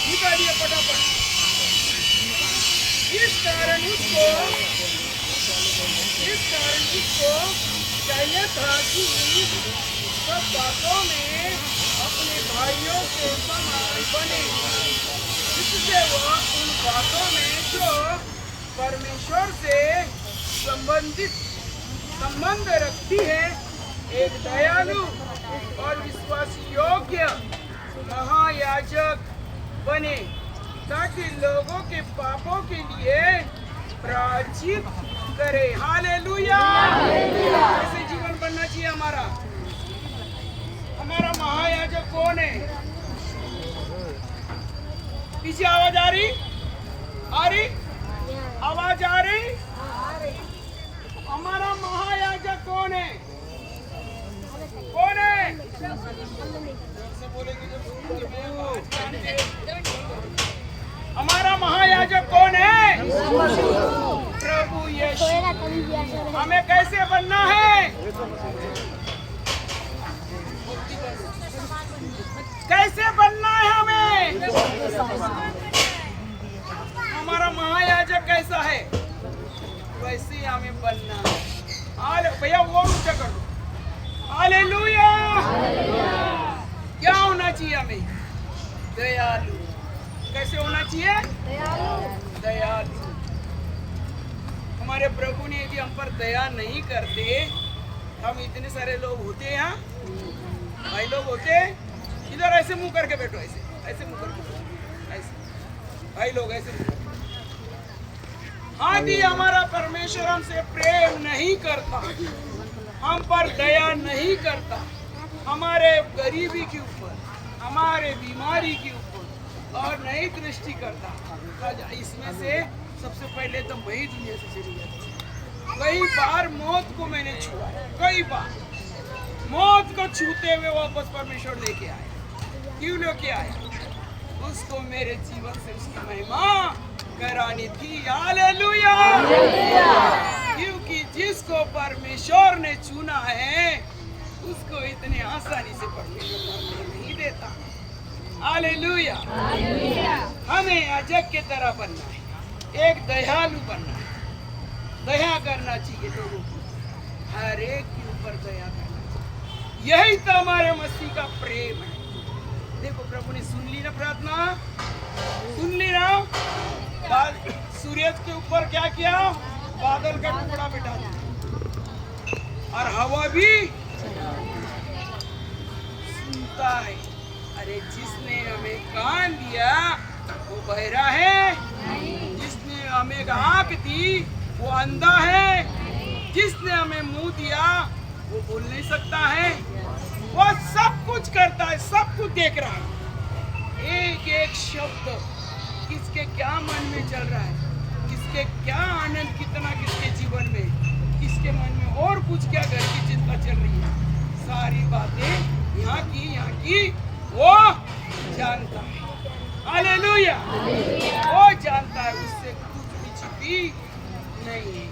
निकालिए फटाफट। इस कारण उसको चाहिए था कि सब बातों में अपने भाइयों के समान बने, इससे वह उन बातों में जो परमेश्वर से संबंध रखती है एक दयालु और विश्वास योग्य महायाजक बने, ताकि लोगों के पापों के लिए प्रायश्चित करे। हालेलुया। ऐसे जीवन बनना चाहिए हमारा। हमारा महायाजक कौन है? पीछे आवाज आ रही? आवाज आ रही? हमारा महायाजक कौन है? हमारा महायाजक कौन है? प्रभु यीशु। हमें कैसे बनना है? कैसे बनना है हमें? हमारा महायाजक कैसा है वैसे हमें बनना है। भैया वो ऊंचा कर दो। हालेलुया। क्या होना चाहिए हमें? दयालु। कैसे होना चाहिए? दयालु। हमारे प्रभु ने यदि हम पर दया नहीं करते, हम इतने सारे लोग होते हैं, भाई लोग होते, इधर ऐसे मुंह करके बैठो, ऐसे मुंह करके बैठो, ऐसे भाई लोग ऐसे। यदि हमारा परमेश्वर हमसे प्रेम नहीं करता, हम पर दया नहीं करता, हमारे गरीबी के ऊपर, हमारे बीमारी के ऊपर और नई दृष्टि करता, इसमें से सबसे पहले तो मैं ही दुनिया से चली जाती। कई बार मौत को मैंने छुआ, कई बार मौत को छूते हुए वापस परमेश्वर लेके आया। क्यों लेके आया? उसको मेरे जीवन से उसकी महिमा करानी थी। हालेलुया। क्योंकि जिसको परमेश्वर ने चुना है उसको इतने आसानी से परमेश्वर नहीं देता। हालेलुया। हमें याजक के तरह बनना है, एक दयालु बनना है, दया करना चाहिए लोगों को, हर एक के ऊपर दया करना चाहिए। यही तो हमारे मसीह का प्रेम है। देखो प्रभु ने सुन ली ना प्रार्थना, सुन ली ना। सूर्य के ऊपर क्या किया? बादल का टुकड़ा बिठा दिया और हवा भी सुनता है। अरे जिसने हमें कान दिया वो बहरा है, जिसने हमें आंख दी वो अंधा है, जिसने हमें मुंह दिया वो बोल नहीं सकता है। वो सब कुछ करता है, सब कुछ देख रहा है। एक एक शब्द किसके क्या मन में चल रहा है, किसके क्या आनंद कितना किसके जीवन में, किसके मन में और कुछ क्या घर की चिंता चल रही है, सारी बातें यहाँ की वो जानता है। हालेलुया। वो जानता है, उससे कुछ भी छिपी नहीं है।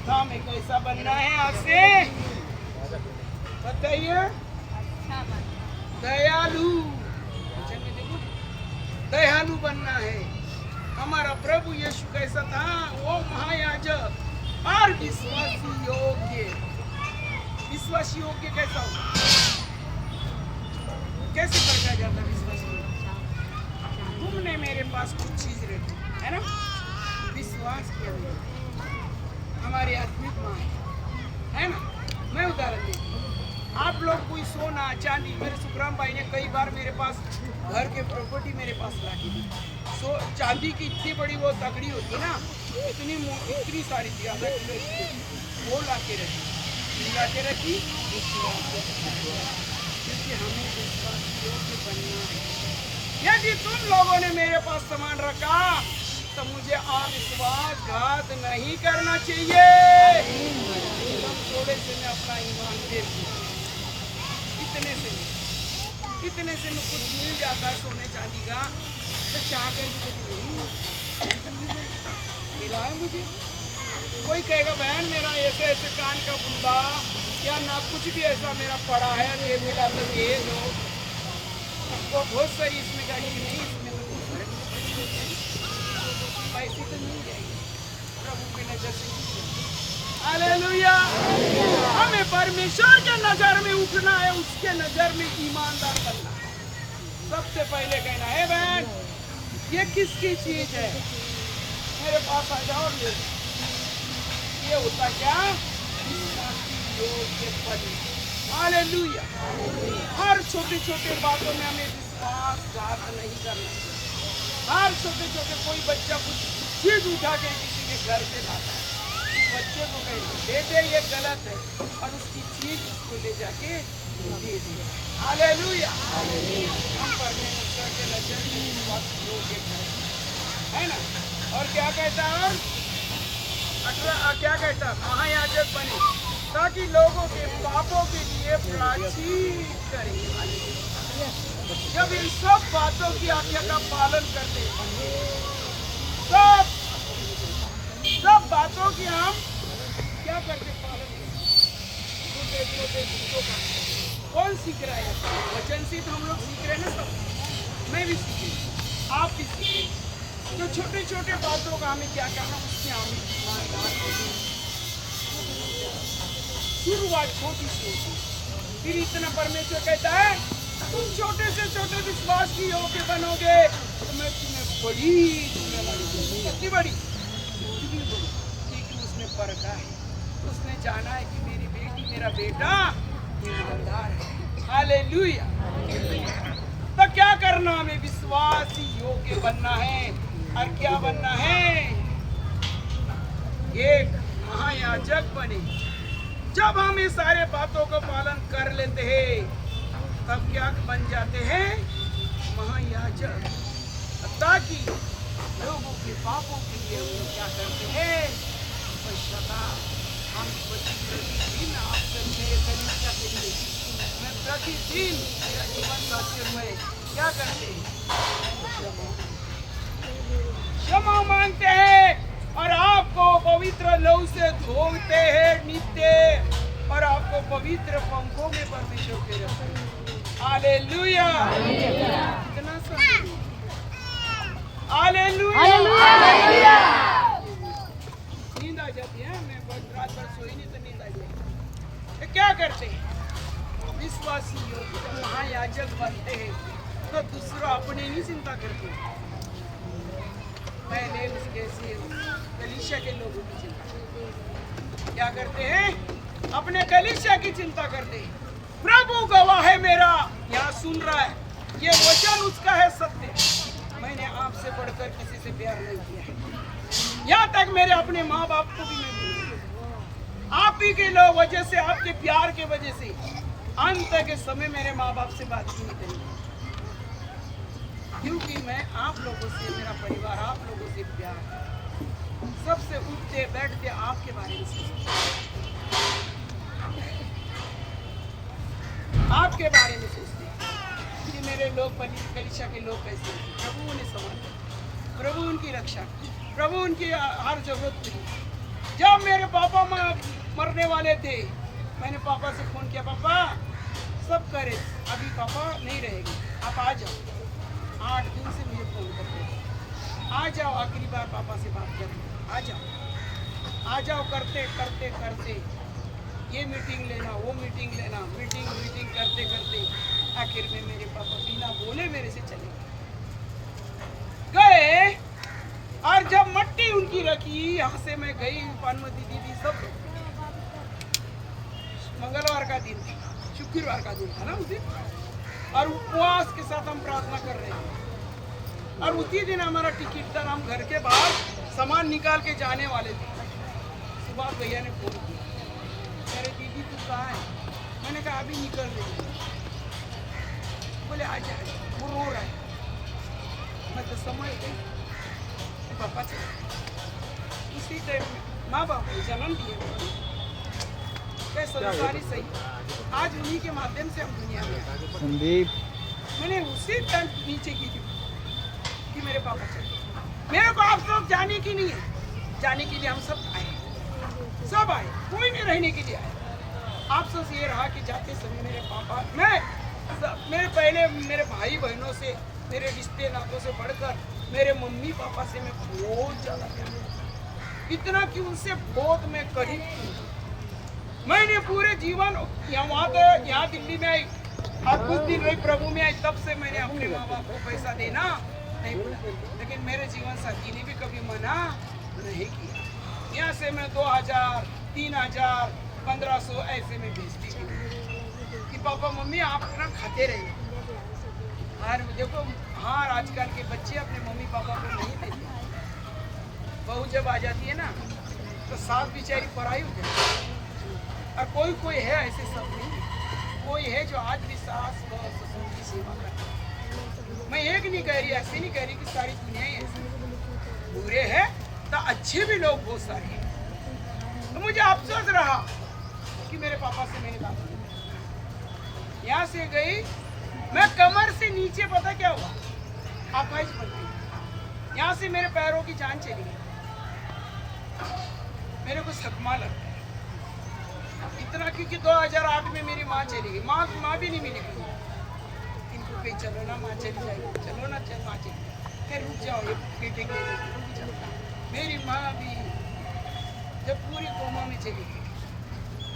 तो हमें कैसा बनना है? आज से बताइए। दयालु बनना है। हमारा प्रभु यीशु कैसा था? वो महायाजक और विश्वासी योग्य कैसा होगा? कैसे परखा जाता विश्वासी? तुमने मेरे पास कुछ चीज रखी है ना, विश्वास किया हमारी आत्मिक माँ है ना। मैं उदाहरण देता हूँ, आप लोग कोई सोना चांदी, मेरे सुखराम भाई ने कई बार मेरे पास घर के प्रॉपर्टी मेरे पास ला के दी। चांदी की इतनी बड़ी वो तगड़ी होती है ना, इतनी सारी थी, आधा किलो वो ला के रखी, क्योंकि हमें विश्वास योग्य बनना है। यदि तुम लोगों ने मेरे पास सामान रखा तो मुझे अविश्वासघात नहीं करना चाहिए। थोड़े से मैं अपना ईमान दे दूं, इतने से इतने से में कुछ मिल जाता है सोने चांदी का तो चाह कर भी नहीं मिला है मुझे। कोई कहेगा बहन मेरा ऐसे ऐसे कान का बुंदा या ना कुछ भी ऐसा मेरा पड़ा है ये मिला तो दे दो। आपको बहुत सारी इसमें गाड़ी नहीं, इसमें तो कुछ फर्क नहीं, पैसे तो मिल जाएगी प्रभु की नजर से। हालेलुया। हमें परमेश्वर के नजर में उठना है, उसके नजर में ईमानदार बनना है। सबसे पहले कहना है बहन ये किसकी चीज है, मेरे पास आ जाओ। ये होता क्या, हालेलुया। हर छोटे छोटे बातों में हमें विश्वासघात नहीं करना। हर छोटे छोटे कोई बच्चा कुछ चीज उठा के किसी के घर पे लाता है, बच्चे को कहे बेटे ये गलत है और उसकी चीज उसको ले जाके दे दे। हालेलुया। हम परमेश्वर के नजर में विश्वास योग्य है ना। और क्या कहता है, और क्या कहता है, महायाजक बने ताकि लोगों के पापों के लिए प्रायश्चित करें। जब इन सब बातों की आज्ञा का पालन करते हैं, सब बातों की हम क्या करते पालन करते, छोटे छोटे चीजों का कौन सीख रहा है, वचन से तो हम लोग सीख रहे हैं ना। सब मैं भी सीखे, आप भी सीखे। तो छोटे छोटे बातों का हमें क्या करना, उससे हम ईमानदार होंगे। शुरुआत छोटी सी होती, फिर इतना परमेश्वर कहता है तुम छोटे से छोटे विश्वास की योग्य बनोगे तो मैं तुम्हें बड़ी कितनी बड़ी, क्योंकि उसने परखा है, उसने जाना है कि मेरी बेटी मेरा बेटा ईमानदार है। हालेलुया। तो क्या करना, हमें विश्वास योग्य बनना है। और क्या बनना है, एक महायाजक बने। जब हम इस सारे बातों को पालन कर लेते हैं तब क्या बन जाते हैं, महायाजक। ताकि लोगों के पापों के लिए हम क्या करते हैं, पश्चाताप। हम प्रतिदिन आपसे कलीसिया के लिए मैं प्रतिदिन मेरा जीवन साथियों में क्या करते हैं, क्षमा मांगते हैं और आपको पवित्र लहू से धोते हैं नित्य, और आपको पवित्र पंखों में परमेश्वर के रखते हैं। हालेलुया। कितना सब हालेलुया। नींद आ जाती है, मैं रात भर सोई नहीं तो नींद आ जाती। क्या करते हैं, विश्वासी महायाजक बनते हैं तो दूसरा अपने नहीं चिंता करते, पहले उसके कलीसिया के लोगों की चिंता क्या करते हैं, अपने कलीसिया की चिंता करते हैं। प्रभु गवाह है मेरा, यहाँ सुन रहा है, ये वचन उसका है सत्य। मैंने आपसे बढ़कर किसी से प्यार नहीं किया है, यहाँ तक मेरे अपने माँ बाप को भी मैं भूल गया। आप ही के लोग वजह से, आपके प्यार के वजह से अंत के समय मेरे माँ बाप से बात नहीं करी, क्योंकि मैं आप लोगों से, मेरा परिवार आप लोगों से प्यार है। सबसे उठते बैठते आपके बारे में सोचते, आपके बारे में सोचते कि मेरे लोग कलीसिया के लोग कैसे हैं। प्रभु उन्हें संभाले, प्रभु उनकी रक्षा, प्रभु उनकी हर जरूरत पूरी। जब मेरे पापा मरने वाले थे, मैंने पापा से फोन किया, पापा सब करे, अभी पापा नहीं रहेंगे, आप आ जाओ। 8 दिन से मुझे फोन करते, आ जाओ, आखिरी बार पापा से बात कर, आ जाओ आ जाओ, करते करते करते ये मीटिंग लेना, वो मीटिंग लेना, मीटिंग करते करते आखिर में मेरे पापा बिना बोले मेरे से चले गए। और जब मट्टी उनकी रखी, यहाँ से मैं गई, पानमती दीदी सब, मंगलवार का दिन था, शुक्रवार का दिन था ना उस दिन, और उपवास के साथ हम प्रार्थना कर रहे हैं। और उसी दिन हमारा टिकट था, हम घर के बाहर सामान निकाल के जाने वाले थे। सुबह भैया ने फोन किया, अरे दीदी तू कहाँ है? मैंने कहा अभी निकल रही हूँ। बोले आ जाए, वो रो रहा है। मैं तो समझ गई पापा से उसी टाइम में माँ बाप ने जन्म दिए, संसारी सही। आज उन्हीं के माध्यम से हम दुनिया में। संदीप मैंने उसी टाइम नीचे की थी कि मेरे पापा चले। मेरे को आप लोग जाने की नहीं है, जाने के लिए हम सब आए, सब आए, कोई नहीं रहने के लिए आए। अफसोस ये रहा कि जाते समय मेरे पापा, मेरे भाई बहनों से, मेरे रिश्ते नातों से बढ़कर मेरे मम्मी पापा से मैं बहुत ज़्यादा प्यार करता, इतना कि उनसे बहुत मैं करीब हूँ। मैंने पूरे जीवन यहाँ दिल्ली में आई और कुछ दिन रही प्रभु में आई, तब से मैंने अपने माँ बाप को पैसा देना नहीं बोला, लेकिन मेरे जीवन साथी ने भी कभी मना नहीं किया। यहाँ से मैं 2000, 3000, 1500 ऐसे में भेजती थी कि पापा मम्मी आप अपना खाते रहिए। और देखो हाँ, आजकल के बच्चे अपने मम्मी पापा को नहीं देते। बहू जब आ जाती है ना तो सास बेचारी पराई हो जाती है। और कोई है, ऐसे सब नहीं, कोई है जो आज भी सास और ससुर की सेवा करता है। मैं एक नहीं कह रही, ऐसे नहीं कह रही कि सारी दुनिया ही ऐसी, बुरे हैं तो अच्छे भी लोग बहुत सारे हैं। तो मुझे अफसोस रहा कि मेरे पापा से मैंने बात की। यहाँ से गई मैं, कमर से नीचे पता क्या हुआ, अपाहिज बन गई। यहाँ से मेरे पैरों की जान चली गई, मेरे को सदमा लगा इतना, क्योंकि 2008 में मेरी माँ चली गई। माँ भी नहीं मिली। इनको कहीं चलो ना, माँ चली जाएगी, चलो ना, चल माँ चली, फिर रुक जाओ, ये बेटे के लिए। मेरी माँ भी जब पूरी कोमा में चली गई,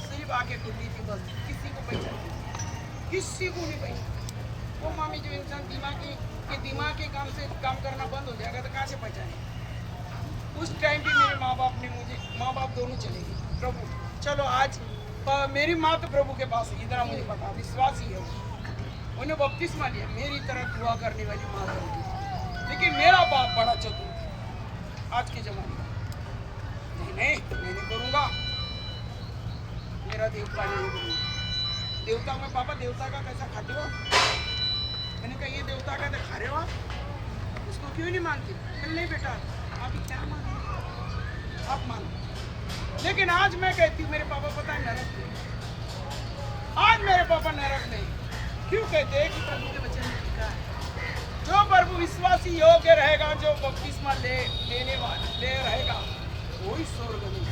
सिर्फ आके खुली थी बस, किसी को पहचान, किसी को नहीं पहचान। कोमा में जो इंसान दिमाग के काम करना बंद हो जाएगा तो कहाँ से पहचाने। उस टाइम भी मेरे माँ बाप दोनों चले गए। प्रभु चलो आज मेरी माँ तो प्रभु के पास है, इतना मुझे पता, विश्वास ही है। उन्हें बपतिस्मा लिया, मेरी तरह दुआ करने वाली माँ है। लेकिन मेरा बाप बड़ा चतुर आज के जमाने में, नहीं मैं नहीं करूँगा, मेरा देवता नहीं करूँगा। देवता में पापा देवता का कैसा खाते हो? मैंने कहा ये देवता का खा रहे हो आप, उसको क्यों नहीं मानते? नहीं बेटा आप क्या मानो, आप मानो। लेकिन आज मैं कहती हूँ मेरे पापा पता है नरक नहीं, आज मेरे पापा नरक नहीं। क्यों कहते हैं? कि प्रभु के वचन में लिखा है जो प्रभु विश्वासी योग्य रहेगा, जो बपतिस्मा ले रहेगा, वही स्वर्ग में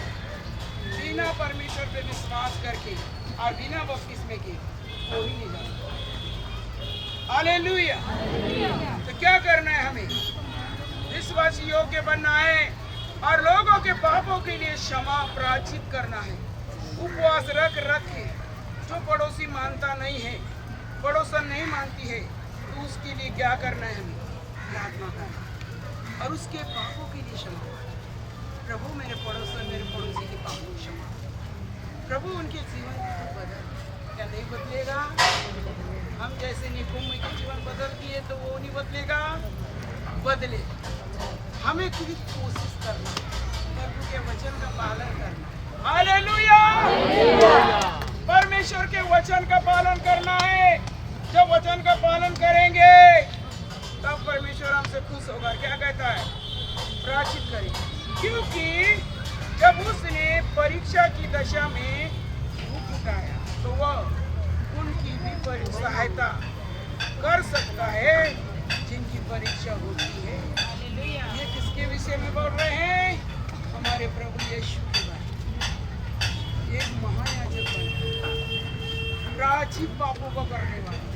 बिना परमेश्वर पे विश्वास करके और बिना बपतिस्मे के कोई नहीं जाता। हालेलुया। तो क्या करना है हमें? विश्वासी योग्य बनना है और लोगों के पापों के लिए क्षमा प्रायश्चित करना है। उपवास रख के जो पड़ोसी मानता नहीं है, पड़ोसन नहीं मानती है, तो उसके लिए क्या करना है? हमें प्रार्थना करना और उसके पापों के लिए क्षमा। प्रभु मेरे पड़ोसन, मेरे पड़ोसी के पापों की क्षमा। प्रभु उनके जीवन को बदल, क्या नहीं बदलेगा? हम जैसे निकुम्म के जीवन बदल दिए तो वो नहीं बदलेगा, बदले। हमें खुद कोशिश करना, प्रभु के वचन का पालन करना। हालेलुया। परमेश्वर के वचन का पालन करना है। जब वचन का पालन करेंगे तब परमेश्वर हमसे खुश होगा। क्या कहता है? प्रायश्चित करेंगे। क्योंकि जब उसने परीक्षा की दशा में धूप उठाया तो वह उनकी भी सहायता कर सकता है जिनकी परीक्षा होती है। ये किसके विषय में बोल रहे हैं? हमारे प्रभु यीशु के बारे में। एक महायाजक बना, प्रायश्चित पापों को करने वाला,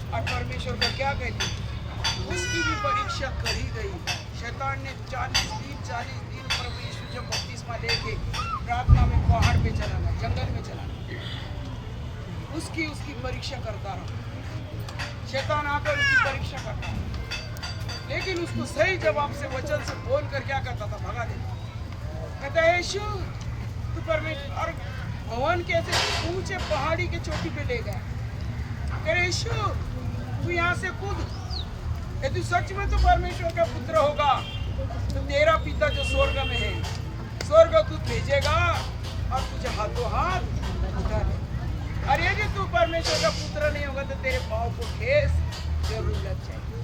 और परमेश्वर का क्या कहते, उसकी भी परीक्षा करी गई। शैतान ने 40 दिन प्रभु यीशु जब बपतिस्मा लेके प्रार्थना में पहाड़ पे चला गया, जंगल में चला गया, उसकी परीक्षा करता रहा। शैतान आकर उसकी परीक्षा करता रहा, लेकिन उसको सही जवाब से वचन से बोल कर क्या करता था? भगा देता। कहता है यीशु तू परमेश्वर, और भवन के ऐसे ऊंचे पहाड़ी के चोटी पे ले गया। कह यीशु तू यहाँ से कूद, यदि सच में तो परमेश्वर का पुत्र होगा तो तेरा पिता जो स्वर्ग में है, स्वर्ग दूत भेजेगा और तुझे हाथों हाथ उठा दे। और यदि तू परमेश्वर का पुत्र नहीं होगा तो तेरे पाँव को ठेस जरूर लग जाएगी।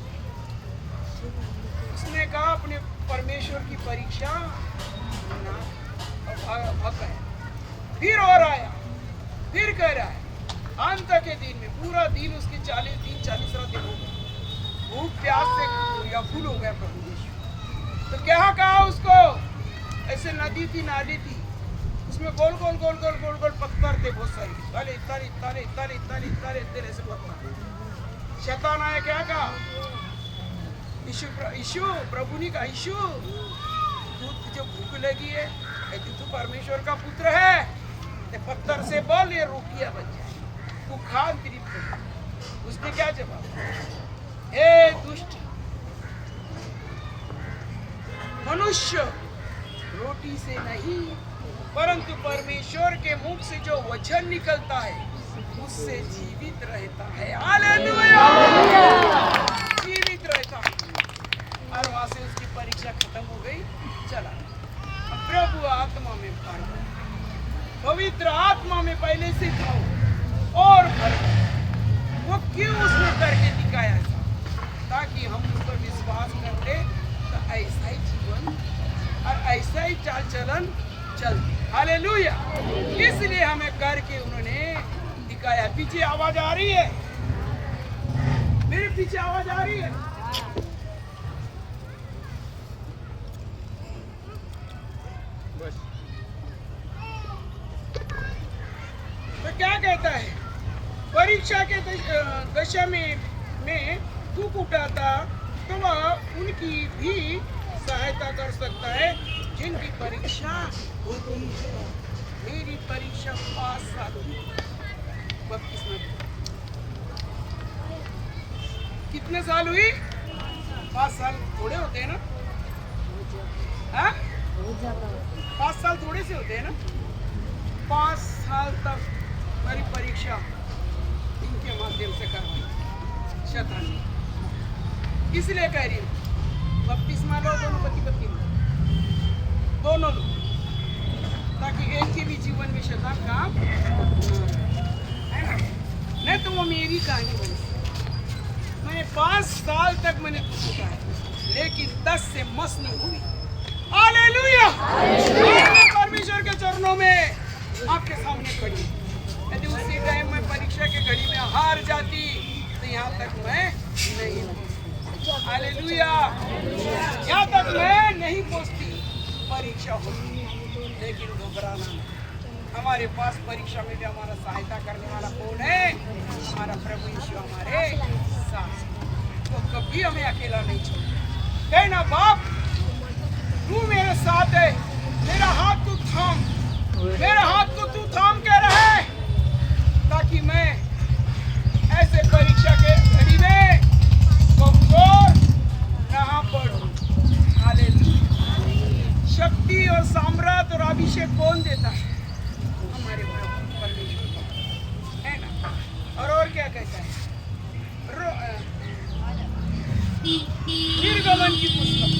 उसने कहा अपने परमेश्वर की परीक्षा भग गया। फिर और आया, फिर कह रहा है अंत के दिन में पूरा दिन उसकी 40 दिन 40 रातें हो गई, भूख प्यास से या फूल हो गया प्रभु यीशु। तो क्या कहा उसको, ऐसे नदी थी नाली थी, उसमें गोल गोल गोल गोल गोल गोल पत्थर थे बहुत सारे, ताले ताले ताले ताले ताले ताले तेरे से पत्थर। शैतान आया, क्या कहा, यीशु प्रभु ने कहा, यीशु तुझे भूख लगी है, यदि तू परमेश्वर का पुत्र है तो पत्थर से बोल ये रोटियां बन जाए, तू खा तृप्त हो। उसने क्या जवाब, हे दुष्ट मनुष्य, रोटी से नहीं परंतु परमेश्वर के मुख से जो वचन निकलता है उससे जीवित रहता है। हालेलुया, जीवित रहता है। और वहां से उसकी परीक्षा खत्म हो गई, चला। अब प्रभु आत्मा में भर, पवित्र आत्मा में पहले से था और भर। वो क्यों उसने करके दिखाया था, ताकि हम उस पर विश्वास कर ले तो ऐसा ही जीवन और ऐसा ही चाल चलन चलती। हालेलुया, इसलिए हमें करके उन्होंने दिखाया। पीछे आवाज आ रही है, मेरे पीछे आवाज आ रही है। बस तो क्या कहता है, परीक्षा के दशा में दुख उठाता तो वह उनकी भी सहायता कर सकता है जिनकी परीक्षा होती है। मेरी परीक्षा 5 साल कितने साल हुई, 5 साल थोड़े होते हैं ना, हाँ 5 साल थोड़े से होते हैं ना। 5 साल तक मेरी परीक्षा इनके माध्यम से करवाई शैतान ने। इसलिए कह रही हूँ बपतिस्मा लो दोनों पति पत्नी दोनों लो, ताकि एक के भी जीवन में शैतान काम है ना, नहीं तो वो मेरी कहानी बनी। मैंने 5 साल तक मैंने सोचा है, लेकिन 10 से मस नहीं हुई। हालेलुया, परमेश्वर के चरणों में आपके सामने खड़ी। यदि उसी टाइम में परीक्षा के घड़ी में हार जाती तो यहाँ तक मैं नहीं, हालेलुया, यहाँ तक मैं नहीं पहुँचती। परीक्षा होती है लेकिन घबराना नहीं। हमारे पास परीक्षा में भी हमारा सहायता करने वाला कौन है, हमारा प्रभु यीशु हमारे साथ। तो कभी हमें अकेला नहीं छोड़े। कहना बाप तू मेरे साथ है, मेरा हाथ तू थाम, मेरे हाथ को तू थाम के रहे, ताकि मैं ऐसे परीक्षा के घड़ी में कमजोर ना पड़ूं। हालेलुया, शक्ति और साम्राज्य और अभिषेक कौन देता है, हमारे परमेश्वर है ना। और क्या कहता है, निर्गमन की पुस्तक